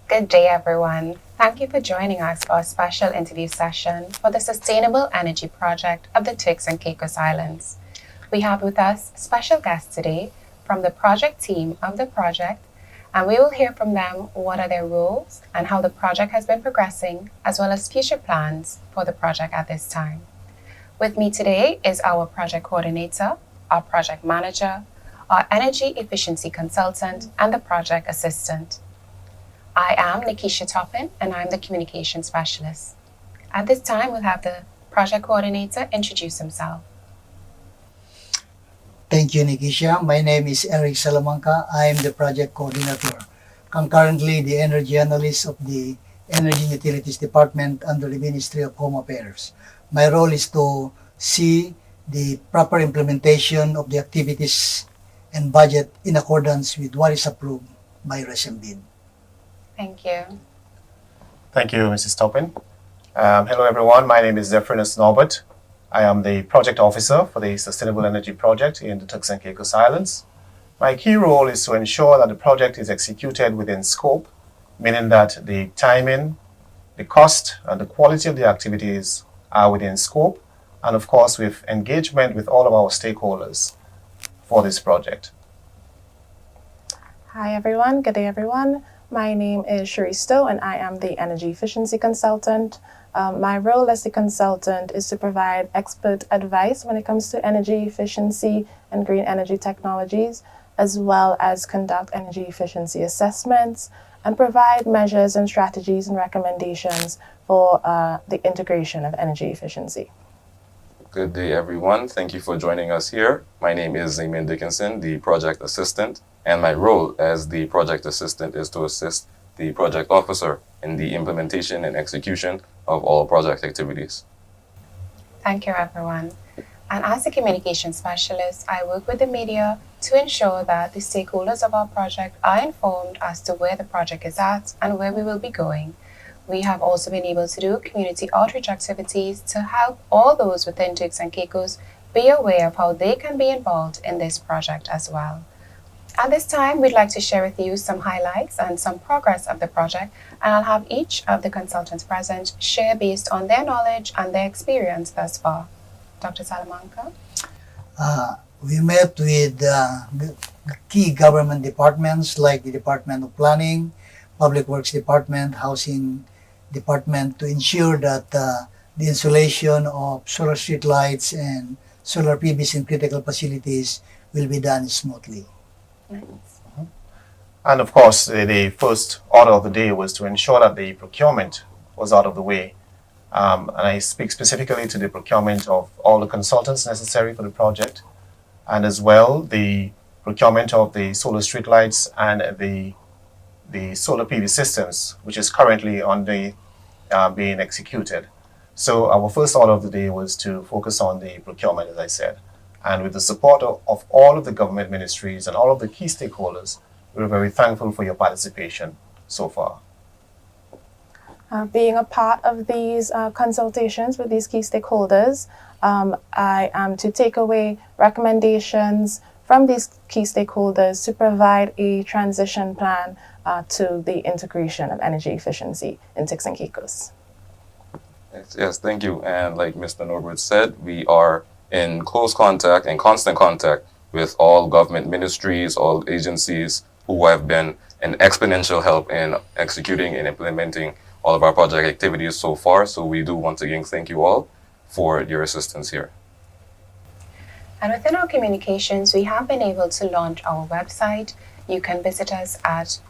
Good day, everyone. Thank you for joining us for a special interview session for the Sustainable Energy Project of the Turks and Caicos Islands. We have with us special guests today from the project team of the project, and we will hear from them what are their roles and how the project has been progressing, as well as future plans for the project at this time. With me today is our project coordinator, our project manager, our energy efficiency consultant, and the project assistant. I am Nikisha Toppin, and I'm the communication specialist. At this time, we'll have the project coordinator introduce himself. Thank you, Nikisha. My name is Eric Salamanca. I am the project coordinator, concurrently the energy analyst of the Energy and Utilities Department under the Ministry of Home Affairs. My role is to see the proper implementation of the activities and budget in accordance with what is approved by RESEMBID. Thank you. Thank you, Mrs. Toppin. Hello, everyone. My name is Zephrinus Norbert. I am the project officer for the Sustainable Energy Project in the Turks and Caicos Islands. My key role is to ensure that the project is executed within scope, meaning that the timing, the cost, and the quality of the activities are within scope, and of course with engagement with all of our stakeholders for this project. Hi everyone, good day everyone. My name is Cherie Stowe and I am the Energy Efficiency Consultant. My role as the consultant is to provide expert advice when it comes to energy efficiency and green energy technologies, as well as conduct energy efficiency assessments and provide measures and strategies and recommendations for the integration of energy efficiency. Good day, everyone. Thank you for joining us here. My name is Zaymin Dickinson, the project assistant, and my role as the project assistant is to assist the project officer in the implementation and execution of all project activities. Thank you, everyone. And as a communication specialist, I work with the media to ensure that the stakeholders of our project are informed as to where the project is at and where we will be going. We have also been able to do community outreach activities to help all those within Turks and Caicos be aware of how they can be involved in this project as well. At this time, we'd like to share with you some highlights and some progress of the project, and I'll have each of the consultants present share based on their knowledge and their experience thus far. Dr. Salamanca? We met with the key government departments like the Department of Planning, Public Works Department, Housing Department to ensure that the installation of solar street lights and solar PVs in critical facilities will be done smoothly. Nice. And of course, the first order of the day was to ensure that the procurement was out of the way. And I speak specifically to the procurement of all the consultants necessary for the project, and as well the procurement of the solar streetlights and the solar PV systems, which is currently on the being executed. So our first order of the day was to focus on the procurement, as I said. And with the support of all of the government ministries and all of the key stakeholders, we're very thankful for your participation so far. Being a part of these consultations with these key stakeholders, I am to take away recommendations from these key stakeholders to provide a transition plan to the integration of energy efficiency in Turks and Caicos. Yes, thank you. And like Mr. Norbert said, we are in close contact and constant contact with all government ministries, all agencies who have been an exponential help in executing and implementing all of our project activities so far. So we do once again thank you all for your assistance here. And within our communications, we have been able to launch our website. You can visit us at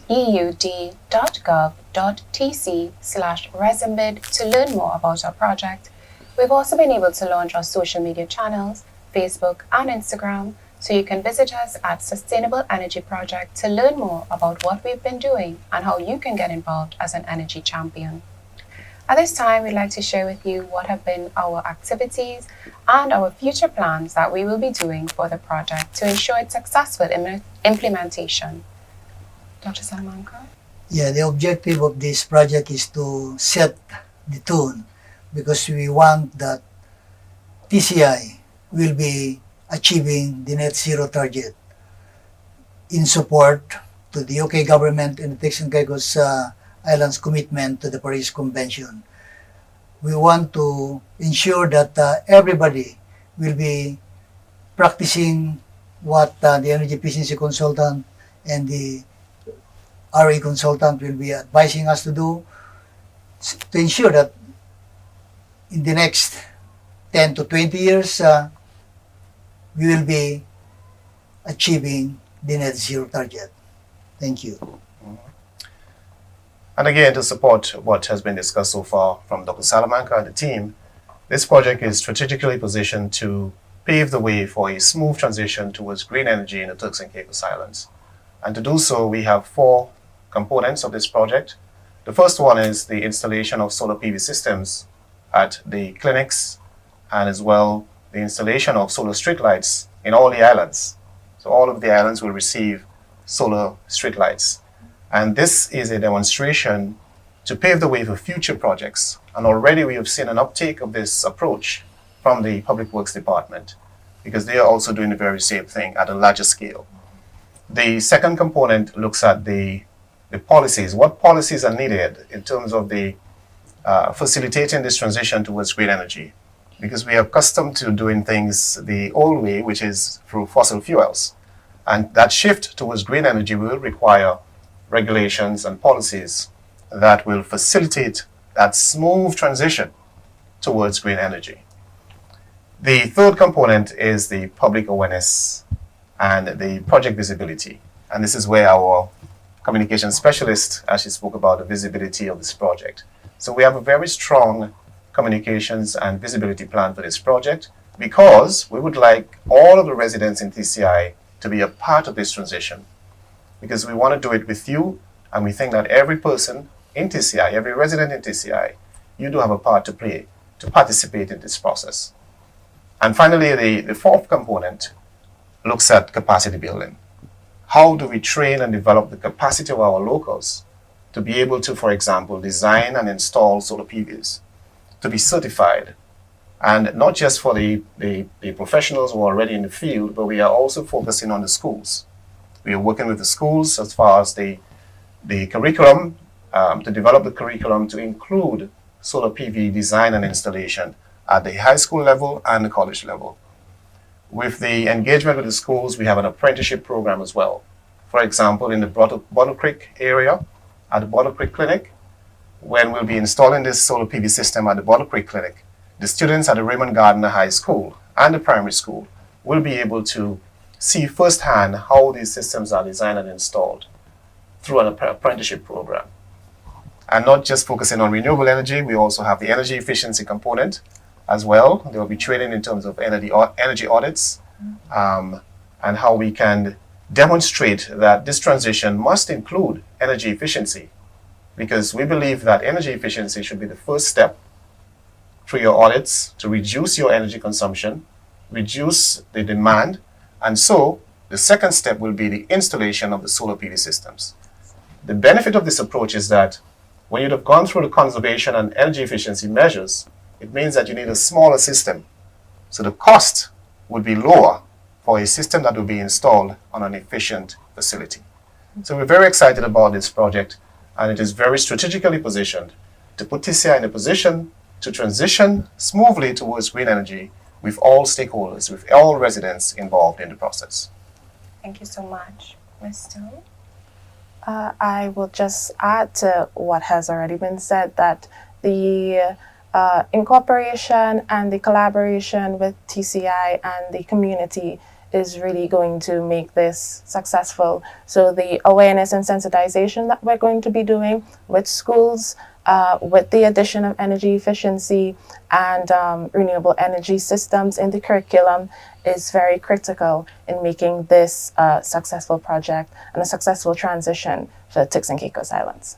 eud.gov.tc/resembid to learn more about our project. We've also been able to launch our social media channels, Facebook and Instagram, so you can visit us at Sustainable Energy Project to learn more about what we've been doing and how you can get involved as an energy champion. At this time, we'd like to share with you what have been our activities and our future plans that we will be doing for the project to ensure its successful implementation. Dr. Salamanca? Yeah, the objective of this project is to set the tone because we want that TCI will be achieving the net zero target in support to the UK government and the Turks and Caicos Islands commitment to the Paris Convention. We want to ensure that everybody will be practicing what the energy efficiency consultant and the RE consultant will be advising us to do to ensure that in the next 10 to 20 years, we will be achieving the net zero target. Thank you. And again, to support what has been discussed so far from Dr. Salamanca and the team, this project is strategically positioned to pave the way for a smooth transition towards green energy in the Turks and Caicos Islands. And to do so, we have 4 components of this project. The first one is the installation of solar PV systems at the clinics, and as well the installation of solar streetlights in all the islands. So all of the islands will receive solar streetlights. And this is a demonstration to pave the way for future projects. And already we have seen an uptake of this approach from the Public Works Department, because they are also doing the very same thing at a larger scale. The second component looks at the policies. What policies are needed in terms of the facilitating this transition towards green energy? Because we are accustomed to doing things the old way, which is through fossil fuels. And that shift towards green energy will require regulations and policies that will facilitate that smooth transition towards green energy. The third component is the public awareness and the project visibility. And this is where our communication specialist actually spoke about the visibility of this project. So we have a very strong communications and visibility plan for this project, because we would like all of the residents in TCI to be a part of this transition, because we want to do it with you, and we think that every person in TCI, every resident in TCI, you do have a part to play to participate in this process. And finally, the fourth component looks at capacity building. How do we train and develop the capacity of our locals to be able to, for example, design and install solar PVs, to be certified, and not just for the professionals who are already in the field, but we are also focusing on the schools. We are working with the schools as far as the curriculum, to develop the curriculum to include solar PV design and installation at the high school level and the college level. With the engagement with the schools, we have an apprenticeship program as well. For example, in the Bottle Creek area, at the Bottle Creek Clinic, when we'll be installing this solar PV system at the Bottle Creek Clinic, the students at the Raymond Gardner High School and the primary school will be able to see firsthand how these systems are designed and installed through an apprenticeship program. And not just focusing on renewable energy, we also have the energy efficiency component as well. There will be training in terms of energy audits, and how we can demonstrate that this transition must include energy efficiency, because we believe that energy efficiency should be the first step through your audits to reduce your energy consumption, reduce the demand, and so the second step will be the installation of the solar PV systems. The benefit of this approach is that when you'd have gone through the conservation and energy efficiency measures, it means that you need a smaller system. So the cost would be lower for a system that will be installed on an efficient facility. So we're very excited about this project, and it is very strategically positioned to put TCI in a position to transition smoothly towards green energy with all stakeholders, with all residents involved in the process. Thank you so much. Ms. Stone? I will just add to what has already been said, that the incorporation and the collaboration with TCI and the community is really going to make this successful. So the awareness and sensitization that we're going to be doing with schools, with the addition of energy efficiency and renewable energy systems in the curriculum is very critical in making this a successful project and a successful transition for the Turks and Caicos Islands.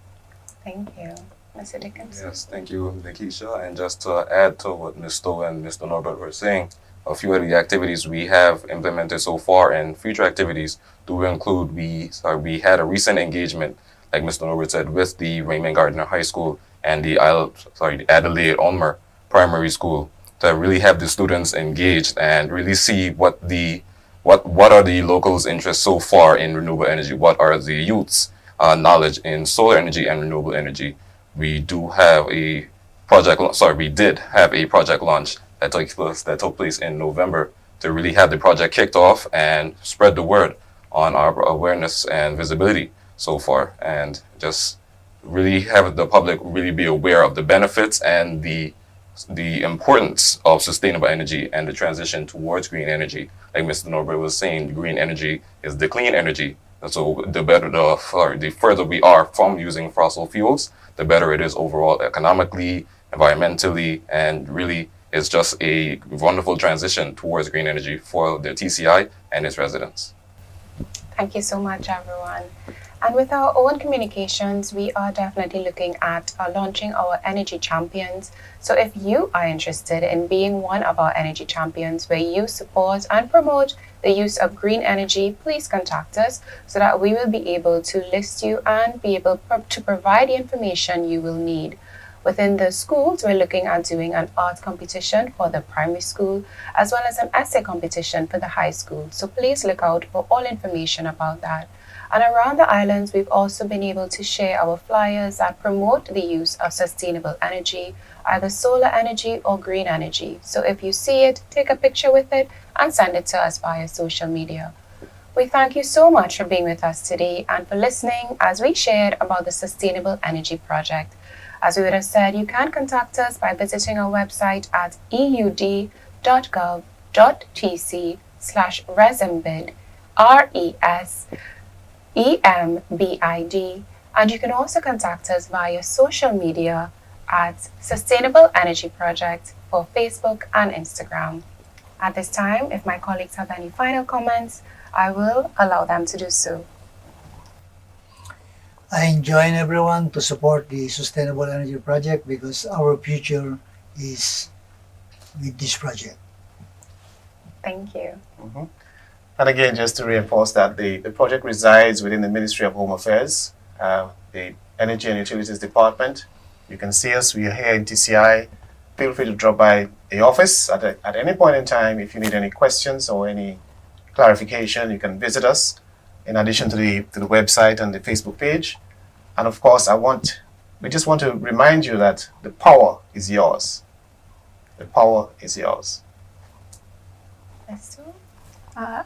Thank you. Mr. Dickinson? Yes, thank you, Nikisha. And just to add to what Ms. Stowe and Mr. Norbert were saying, a few of the activities we have implemented so far and future activities do include, we had a recent engagement, like Mr. Norbert said, with the Raymond Gardner High School and the Adelaide Ulmer Primary School to really have the students engaged and really see what the what are the locals' interests so far in renewable energy? What are the youth's knowledge in solar energy and renewable energy? We do have a we did have a project launch that took place in November to really have the project kicked off and spread the word on our awareness and visibility so far, and just really have the public really be aware of the benefits and the importance of sustainable energy and the transition towards green energy. Like Mr. Norbert was saying, green energy is the clean energy. And so the further we are from using fossil fuels, the better it is overall economically, environmentally, and really it's just a wonderful transition towards green energy for the TCI and its residents. Thank you so much, everyone. And with our own communications, we are definitely looking at launching our energy champions. So if you are interested in being one of our energy champions where you support and promote the use of green energy, please contact us so that we will be able to list you and be able to provide the information you will need. Within the schools, we're looking at doing an art competition for the primary school, as well as an essay competition for the high school. So please look out for all information about that. And around the islands, we've also been able to share our flyers that promote the use of sustainable energy, either solar energy or green energy. So if you see it, take a picture with it and send it to us via social media. We thank you so much for being with us today and for listening as we shared about the Sustainable Energy Project. As we would have said, you can contact us by visiting our website at eud.gov.tc/resembid, RESEMBID, and you can also contact us via social media at Sustainable Energy Project for Facebook and Instagram. At this time, if my colleagues have any final comments, I will allow them to do so. I enjoin everyone to support the Sustainable Energy Project because our future is with this project. Thank you. Mhm. And again, just to reinforce that the project resides within the Ministry of Home Affairs, the Energy and Utilities Department. You can see us, we are here in TCI. Feel free to drop by the office at any point in time. If you need any questions or any clarification, you can visit us in addition to the website and the Facebook page. And of course, we just want to remind you that the power is yours. The power is yours. Let's do it.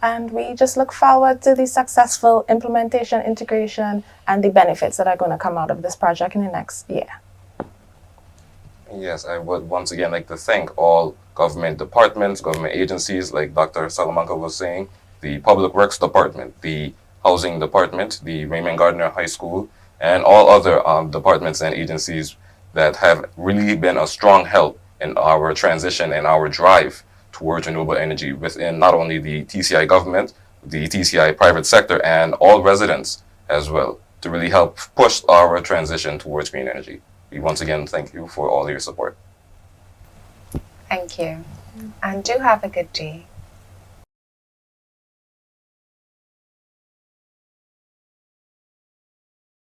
And we just look forward to the successful implementation, integration, and the benefits that are going to come out of this project in the next year. Yes, I would once again like to thank all government departments, government agencies, like Dr. Salamanca was saying, the Public Works Department, the Housing Department, the Raymond Gardner High School, and all other departments and agencies that have really been a strong help in our transition and our drive towards renewable energy within not only the TCI government, the TCI private sector, and all residents as well, to really help push our transition towards green energy. We once again thank you for all your support. Thank you. And do have a good day.